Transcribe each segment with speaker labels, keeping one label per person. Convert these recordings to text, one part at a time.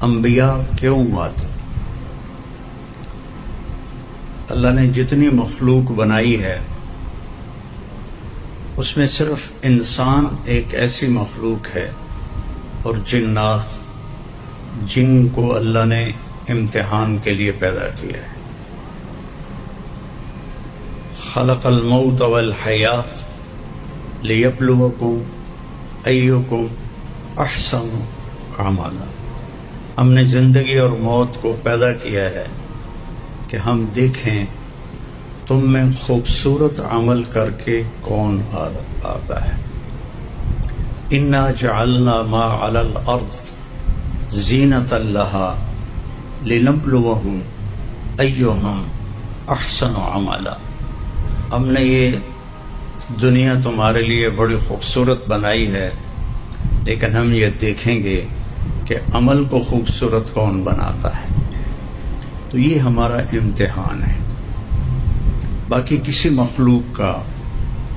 Speaker 1: انبیاء کیوں آتے؟ اللہ نے جتنی مخلوق بنائی ہے اس میں صرف انسان ایک ایسی مخلوق ہے اور جنات، جن کو اللہ نے امتحان کے لیے پیدا کیا ہے۔ خلق الموت والحیات لیبلوکم ایکم احسن عملا۔ ہم نے زندگی اور موت کو پیدا کیا ہے کہ ہم دیکھیں تم میں خوبصورت عمل کر کے کون آتا ہے۔ انا جعلنا ما علی الارض زینۃ لہا لنبلوہم ایہم احسن عملا۔ ہم نے یہ دنیا تمہارے لیے بڑی خوبصورت بنائی ہے، لیکن ہم یہ دیکھیں گے کہ عمل کو خوبصورت کون بناتا ہے۔ تو یہ ہمارا امتحان ہے، باقی کسی مخلوق کا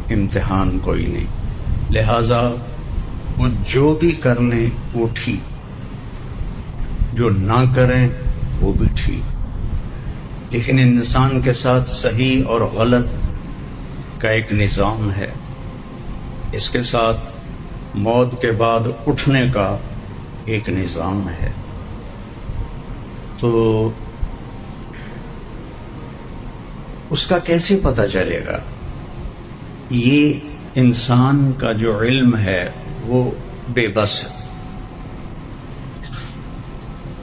Speaker 1: امتحان کوئی نہیں۔ لہذا وہ جو بھی کر لیں وہ ٹھیک، جو نہ کریں وہ بھی ٹھیک، لیکن انسان کے ساتھ صحیح اور غلط کا ایک نظام ہے، اس کے ساتھ موت کے بعد اٹھنے کا ایک نظام ہے۔ تو اس کا کیسے پتہ چلے گا؟ یہ انسان کا جو علم ہے وہ بے بس ہے۔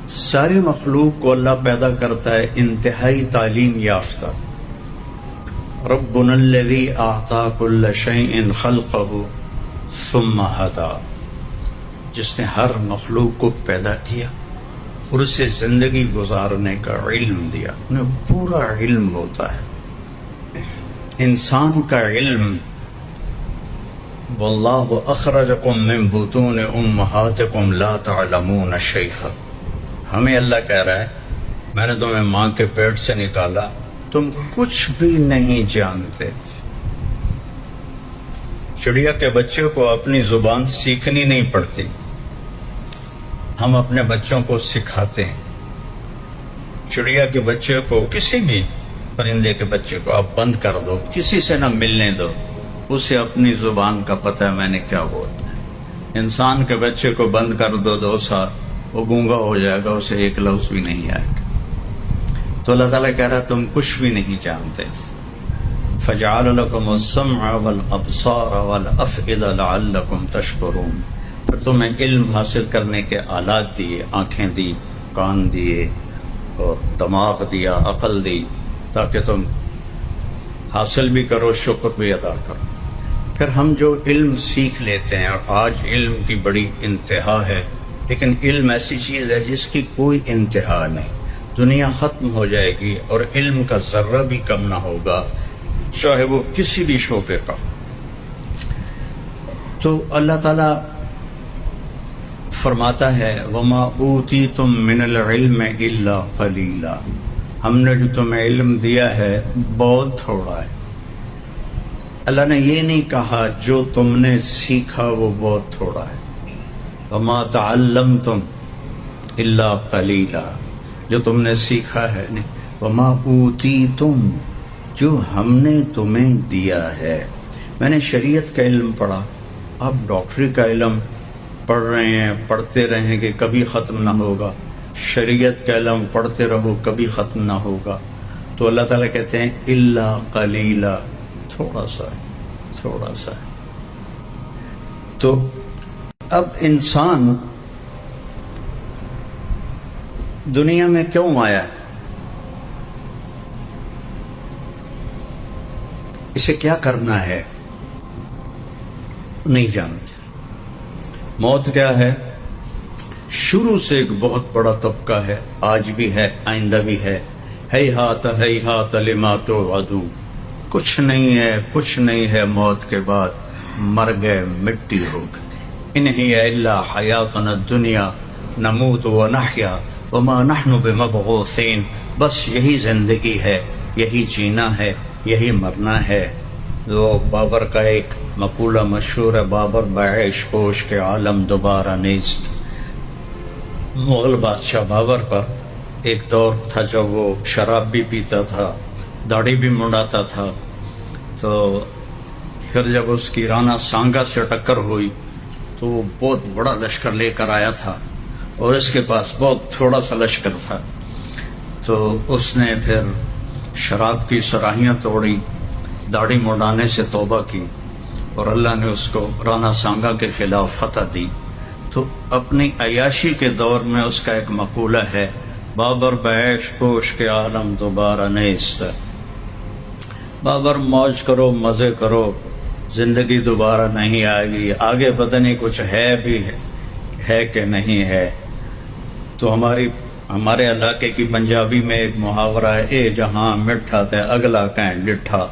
Speaker 1: ساری مخلوق کو اللہ پیدا کرتا ہے انتہائی تعلیم یافتہ۔ ربنا الذی اعطی کل شیء خلقہ ثم ہدی، جس نے ہر مخلوق کو پیدا کیا اور اسے زندگی گزارنے کا علم دیا۔ انہیں پورا علم ہوتا ہے۔ انسان کا علم واللہ اخرجکم من بطون امہاتکم لا تعلمون شیئا، ہمیں اللہ کہہ رہا ہے میں نے تمہیں ماں کے پیٹ سے نکالا، تم کچھ بھی نہیں جانتے تھے۔ چڑیا کے بچے کو اپنی زبان سیکھنی نہیں پڑتی، ہم اپنے بچوں کو سکھاتے ہیں۔ چڑیا کے بچے کو، کسی بھی پرندے کے بچے کو آپ بند کر دو، کسی سے نہ ملنے دو، اسے اپنی زبان کا پتہ ہے میں نے کیا بولنا ہے۔ انسان کے بچے کو بند کر دو 2 سال، وہ گونگا ہو جائے گا، اسے ایک لفظ بھی نہیں آئے گا۔ تو اللہ تعالیٰ کہہ رہا تم کچھ بھی نہیں جانتے تھے۔ فَجَعَلَ لَكُمُ السَّمْعَ وَالْأَبْصَارَ وَالْأَفْئِدَةَ لَعَلَّكُمْ تَشْكُرُونَ، پھر تمہیں علم حاصل کرنے کے آلات دیے، آنکھیں دی، کان دیے اور دماغ دیا، عقل دی، تاکہ تم حاصل بھی کرو، شکر بھی ادا کرو۔ پھر ہم جو علم سیکھ لیتے ہیں، اور آج علم کی بڑی انتہا ہے، لیکن علم ایسی چیز ہے جس کی کوئی انتہا نہیں۔ دنیا ختم ہو جائے گی اور علم کا ذرہ بھی کم نہ ہوگا، چاہے وہ کسی بھی شعبے کا۔ تو اللہ تعالیٰ فرماتا ہے وَمَا أُوتِيتُم مِّنَ الْعِلْمِ إِلَّا قَلِيلًا، ہم نے جو تمہیں علم دیا ہے بہت تھوڑا ہے۔ اللہ نے یہ نہیں کہا جو تم نے سیکھا وہ بہت تھوڑا ہے۔ وَمَا تَعَلَّمْتُمْ إِلَّا قَلِيلًا، جو تم نے سیکھا ہے نہیں۔ وَمَا أُوتِيتُم، جو ہم نے تمہیں دیا ہے۔ میں نے شریعت کا علم پڑھا، آپ ڈاکٹری کا علم پڑھ رہے ہیں، پڑھتے رہیں گے کبھی ختم نہ ہوگا۔ شریعت کا علم پڑھتے رہو کبھی ختم نہ ہوگا۔ تو اللہ تعالیٰ کہتے ہیں الا قلیلا، تھوڑا سا ہے، تھوڑا سا ہے۔ تو اب انسان دنیا میں کیوں آیا ہے؟ اسے کیا کرنا ہے نہیں جانتے۔ موت کیا ہے؟ شروع سے ایک بہت بڑا طبقہ ہے، آج بھی ہے، آئندہ بھی ہے۔ ہیہات لما توعدون، کچھ نہیں ہے، کچھ نہیں ہے موت کے بعد، مر گئے، مٹی ہو گئے۔ ان ہی الا حیاتنا الدنیا نموت ونحیا وما نحن بمبعوثین، بس یہی زندگی ہے، یہی جینا ہے، یہی مرنا ہے۔ وہ بابر کا ایک مقولہ مشہور ہے، بابر بعیش کوش کے عالم دوبارہ نیست۔ مغل بادشاہ بابر پر ایک دور تھا جب وہ شراب بھی پیتا تھا، داڑھی بھی منڈاتا تھا. تو پھر جب اس کی رانا سانگا سے ٹکر ہوئی تو وہ بہت بڑا لشکر لے کر آیا تھا اور اس کے پاس بہت تھوڑا سا لشکر تھا. تو اس نے پھر شراب کی سراہیاں توڑی، داڑھی منڈانے سے توبہ کی اور اللہ نے اس کو رانا سانگا کے خلاف فتح دی. تو اپنی عیاشی کے دور میں اس کا ایک مقولہ ہے، بابر بعیش پوش کے عالم دوبارہ نیست. بابر موج کرو، مزے کرو، زندگی دوبارہ نہیں آئے گی، آگے پتہ نہیں کچھ ہے بھی ہے کہ نہیں ہے. تو ہمارے علاقے کی پنجابی میں ایک محاورہ ہے، اے جہاں مٹھا تے اگلا کہیں لٹھا.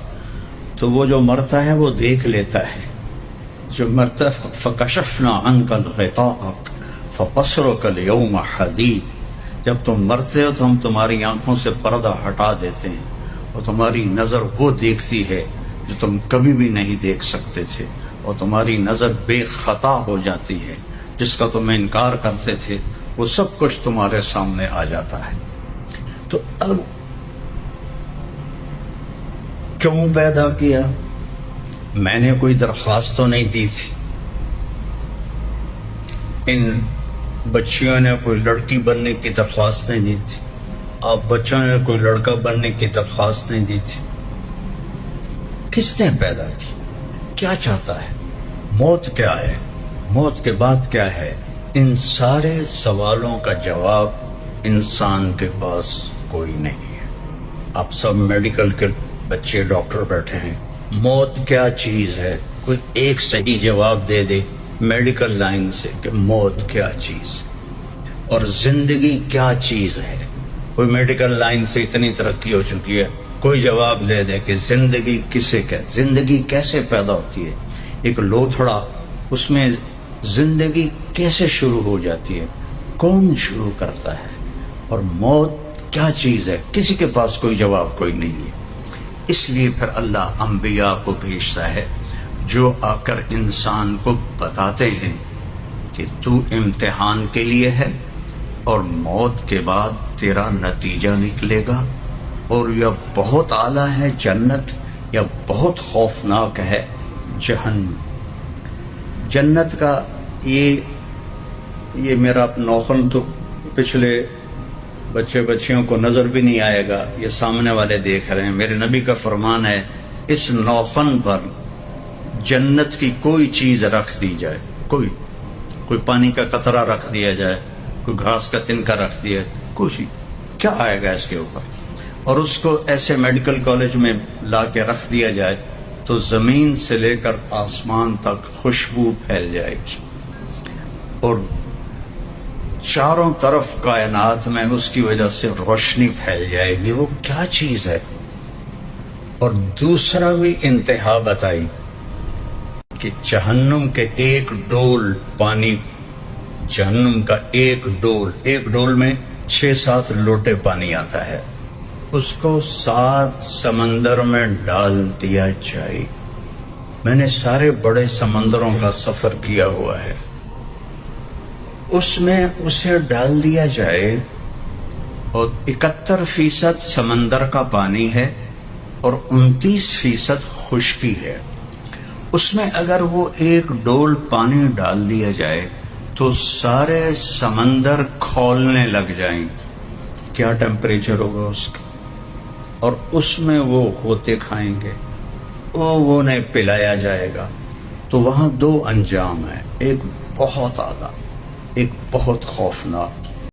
Speaker 1: تو وہ جو مرتا ہے وہ دیکھ لیتا ہے، جو مرتا فکشفنا عنک الغطاء فبصرک اليوم حدید. جب تم مرتے ہو تو ہم تمہاری آنکھوں سے پردہ ہٹا دیتے ہیں اور تمہاری نظر وہ دیکھتی ہے جو تم کبھی بھی نہیں دیکھ سکتے تھے، اور تمہاری نظر بے خطا ہو جاتی ہے. جس کا تم انکار کرتے تھے وہ سب کچھ تمہارے سامنے آ جاتا ہے. تو اب کیوں پیدا کیا؟ میں نے کوئی درخواست تو نہیں دی تھی. ان بچیوں نے کوئی لڑکی بننے کی درخواست نہیں دی تھی، آپ بچوں نے کوئی لڑکا بننے کی درخواست نہیں دی تھی. کس نے پیدا کی؟ کیا چاہتا ہے؟ موت کیا ہے؟ موت کے بعد کیا ہے؟ ان سارے سوالوں کا جواب انسان کے پاس کوئی نہیں ہے. آپ سب میڈیکل کے بچے ڈاکٹر بیٹھے ہیں، موت کیا چیز ہے؟ کوئی ایک صحیح جواب دے دے میڈیکل لائن سے کہ موت کیا چیز، اور زندگی کیا چیز ہے. کوئی میڈیکل لائن سے اتنی ترقی ہو چکی ہے، کوئی جواب دے دے کہ زندگی کسے کہتے، زندگی کیسے پیدا ہوتی ہے، ایک لوتھڑا، اس میں زندگی کیسے شروع ہو جاتی ہے، کون شروع کرتا ہے، اور موت کیا چیز ہے، کسی کے پاس کوئی جواب کوئی نہیں ہے. اس لیے پھر اللہ انبیاء کو بھیجتا ہے جو آ کر انسان کو بتاتے ہیں کہ تو امتحان کے لیے ہے اور موت کے بعد تیرا نتیجہ نکلے گا، اور یا بہت اعلیٰ ہے جنت یا بہت خوفناک ہے جہنم. جنت کا یہ میرا نوخن تو پچھلے بچیوں کو نظر بھی نہیں آئے گا، یہ سامنے والے دیکھ رہے ہیں. میرے نبی کا فرمان ہے اس نوخن پر جنت کی کوئی چیز رکھ دی جائے، کوئی پانی کا قطرہ رکھ دیا جائے، کوئی گھاس کا تنکا رکھ دیا، کچھ کیا آئے گا اس کے اوپر، اور اس کو ایسے میڈیکل کالج میں لا کے رکھ دیا جائے تو زمین سے لے کر آسمان تک خوشبو پھیل جائے گی، اور چاروں طرف کائنات میں اس کی وجہ سے روشنی پھیل جائے گی. وہ کیا چیز ہے؟ اور دوسرا بھی انتہا بتائی کہ جہنم کے ایک ڈول پانی، جہنم کا ایک ڈول میں 6-7 لوٹے پانی آتا ہے، اس کو 7 سمندر میں ڈال دیا جائے. میں نے سارے بڑے سمندروں کا سفر کیا ہوا ہے، اس میں اسے ڈال دیا جائے اور 71% سمندر کا پانی ہے اور 29% خشکی ہے. اس میں اگر وہ ایک ڈول پانی ڈال دیا جائے تو سارے سمندر کھولنے لگ جائیں. کیا ٹیمپریچر ہوگا اس کا، اور اس میں وہ غوطے کھائیں گے، وہ انہیں پلایا جائے گا. تو وہاں 2 انجام ہیں، ایک بہت اعلیٰ، ایک بہت خوفناک.